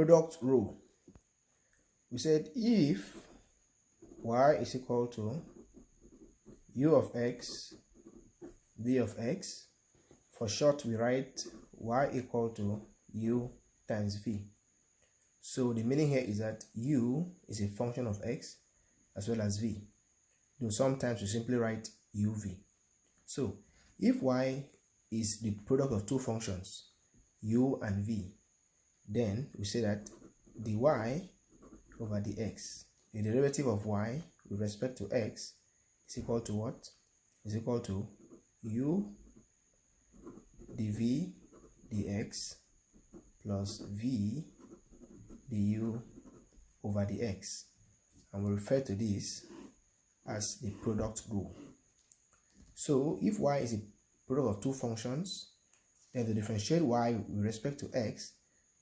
product rule. We said if y is equal to u of x, v of x, for short we write y equal to u times v. So the meaning here is that u is a function of x as well as v, though sometimes we simply write uv. So if y is the product of two functions, u and v, then we say that dy over dx, the derivative of y with respect to x, is equal to what? Is equal to u dv dx plus v du over dx, and we refer to this as the product rule. So if y is a product of two functions, then to differentiate y with respect to x,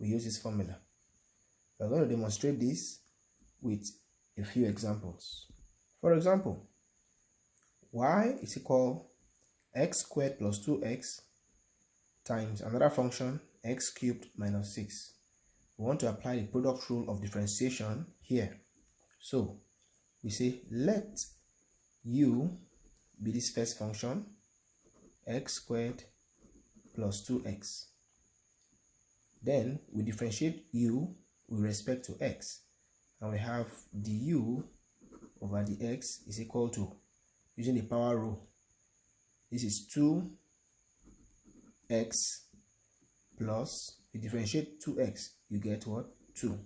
we use this formula. We're going to demonstrate this with a few examples. For example, y is equal x squared plus 2x times another function x cubed minus 6. We want to apply the product rule of differentiation here. So we say let u be this first function, x squared plus 2x. Then we differentiate u with respect to x, and we have du over dx is equal to, using the power rule, this is 2x plus, we differentiate 2x, you get what? 2.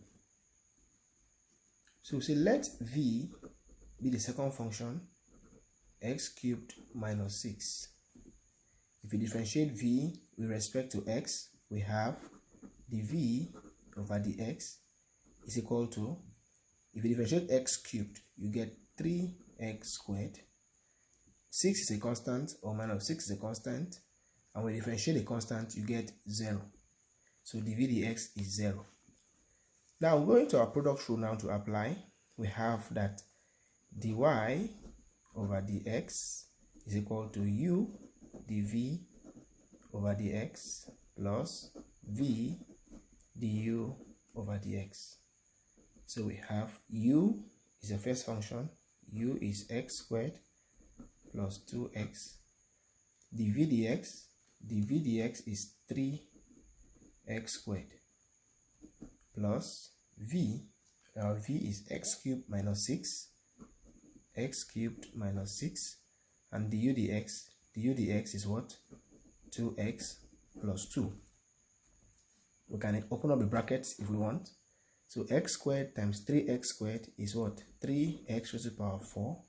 So we say let v be the second function, x cubed minus 6. If we differentiate v with respect to x, we have dv over dx is equal to, if you differentiate x cubed, you get 3x squared. 6 is a constant, or minus 6 is a constant, and when you differentiate a constant, you get 0. So dv dx is 0. Now going to our product rule now to apply, we have that dy over dx is equal to u dv over dx plus v du over dx. So we have u is the first function, u is x squared plus 2x, dv dx is 3x squared plus v, our v is x cubed minus 6, x cubed minus 6, and du dx is what? 2x plus 2. We can open up the brackets if we want. So x squared times 3x squared is what? 3x raised to the power 4.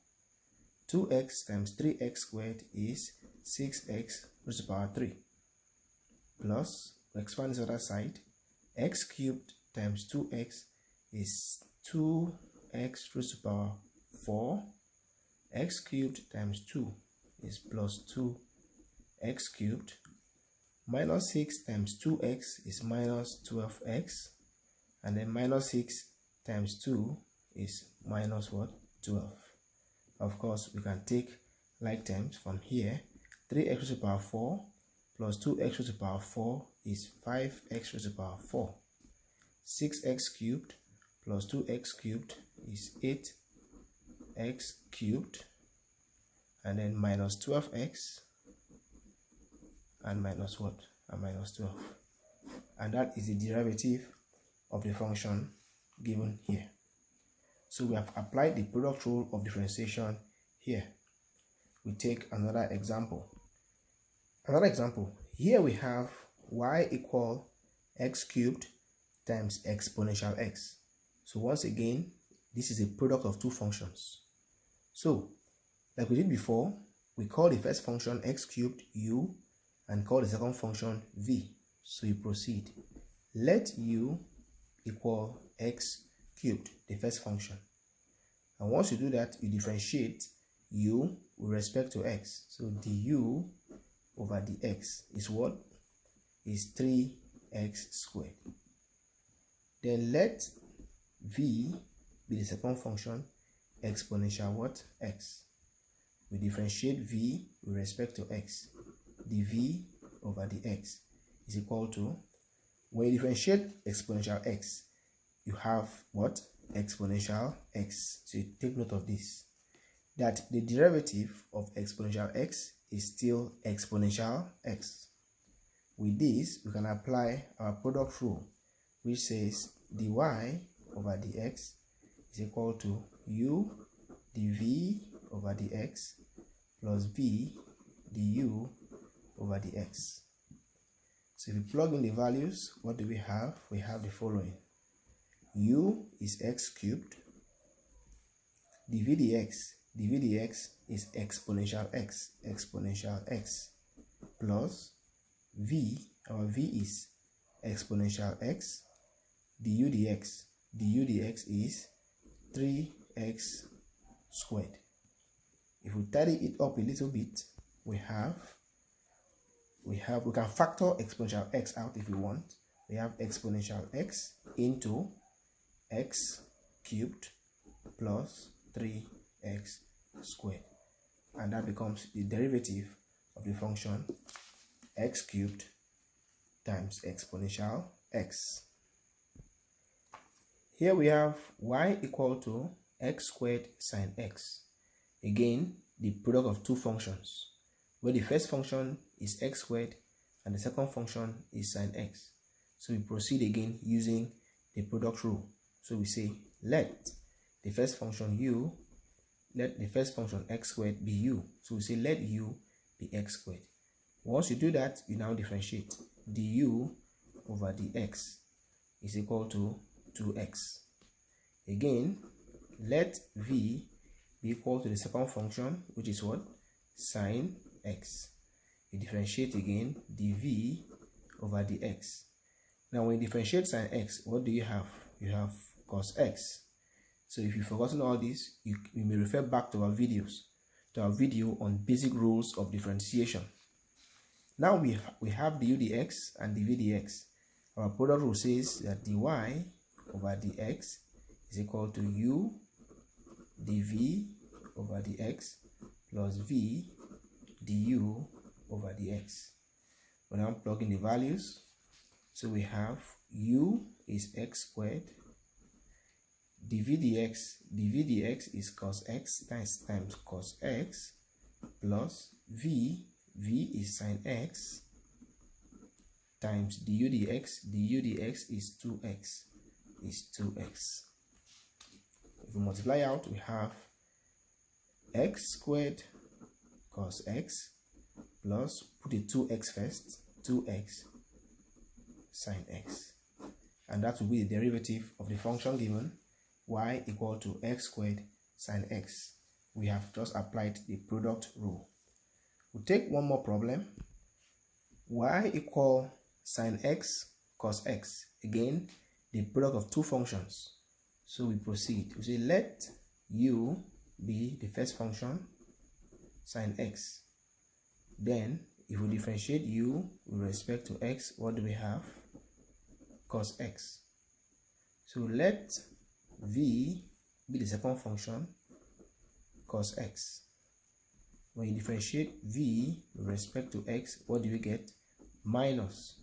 2x times 3x squared is 6x raised to the power 3. Plus, we expand this other side, x cubed times 2x is 2x raised to the power 4. X cubed times 2 is plus 2x cubed. Minus 6 times 2x is minus 12x. And then minus 6 times 2 is minus what? 12. Of course, we can take like terms from here. 3x raised to the power 4 plus 2x raised to the power 4 is 5x raised to the power 4. 6x cubed plus 2x cubed is 8x cubed. And then minus 12x and minus what? And minus 12. And that is the derivative of the function given here. So we have applied the product rule of differentiation here. We take another example. Here we have y equal x cubed times exponential x. So once again, this is a product of two functions. So like we did before, we call the first function x cubed u and call the second function v. So you proceed. Let u equal x cubed, the first function. And once you do that, you differentiate u with respect to x. So du over dx is what? Is 3x squared. Then let v be the second function, exponential what? X. We differentiate v with respect to x. dv over dx is equal to, when you differentiate exponential x, you have what? Exponential x. So you take note of this, that the derivative of exponential x is still exponential x. With this, we can apply our product rule, which says dy over dx is equal to u dv over dx plus v du over dx. So if we plug in the values, what do we have? We have the following. U is x cubed, dv dx is exponential x, plus v, our v is exponential x, du dx is 3x squared. If we tidy it up a little bit, we can factor exponential x out if we want. We have exponential x into x cubed plus 3x squared, and that becomes the derivative of the function x cubed times exponential x. Here we have y equal to x squared sine x. Again, the product of two functions, where the first function is x squared and the second function is sine x. So we proceed again using the product rule. So we say let the first function x squared be u. So we say let u be x squared. Once you do that, you now differentiate. Du over dx is equal to 2x. Again, let v be equal to the second function, which is what? Sine x. You differentiate again, dv over dx. Now when you differentiate sine x, what do you have? You have cos x. So if you've forgotten all this, you may refer back to our video on basic rules of differentiation. Now we have du dx and dv dx. Our product rule says that dy over dx is equal to u dv over dx plus v du over dx. We now plug in the values. So we have u is x squared, dv dx is cos x times cos x, plus v is sin x, times du dx is 2x. If we multiply out, we have x squared cos x plus, put the 2x first, 2x sin x, and that will be the derivative of the function given y equal to x squared sin x. We have just applied the product rule. We'll take one more problem. Y equal sin x cos x. Again, the product of two functions. So we proceed. We say let u be the first function, sin x. Then if we differentiate u with respect to x, what do we have? Cos x. So let v be the second function, cos x. When you differentiate v with respect to x, what do we get? Minus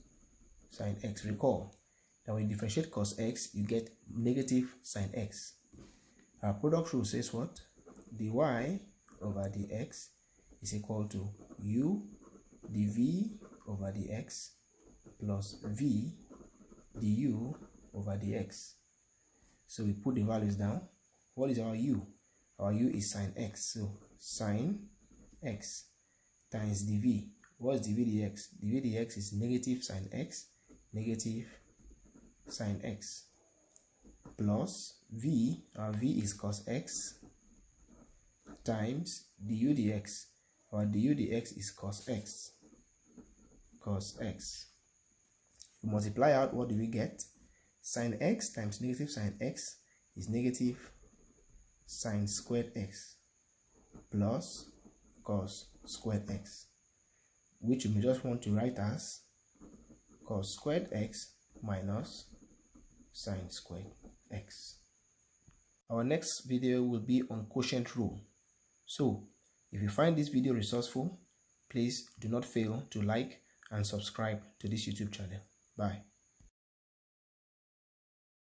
sin x. Recall that when you differentiate cos x, you get negative sin x. Our product rule says what? Dy over dx is equal to u dv over dx plus v du over dx. So we put the values down. What is our u? Our u is sin x. So sin x times dv. What is dv dx? dv dx is negative sin x, negative sin x, plus v, our v is cos x, times du dx. Our du dx is cos x. We multiply out, what do we get? Sin x times negative sin x is negative sin squared x plus cos squared x, which you may just want to write as cos squared x minus sin squared x. Our next video will be on quotient rule. So if you find this video resourceful, please do not fail to like and subscribe to this YouTube channel. Bye.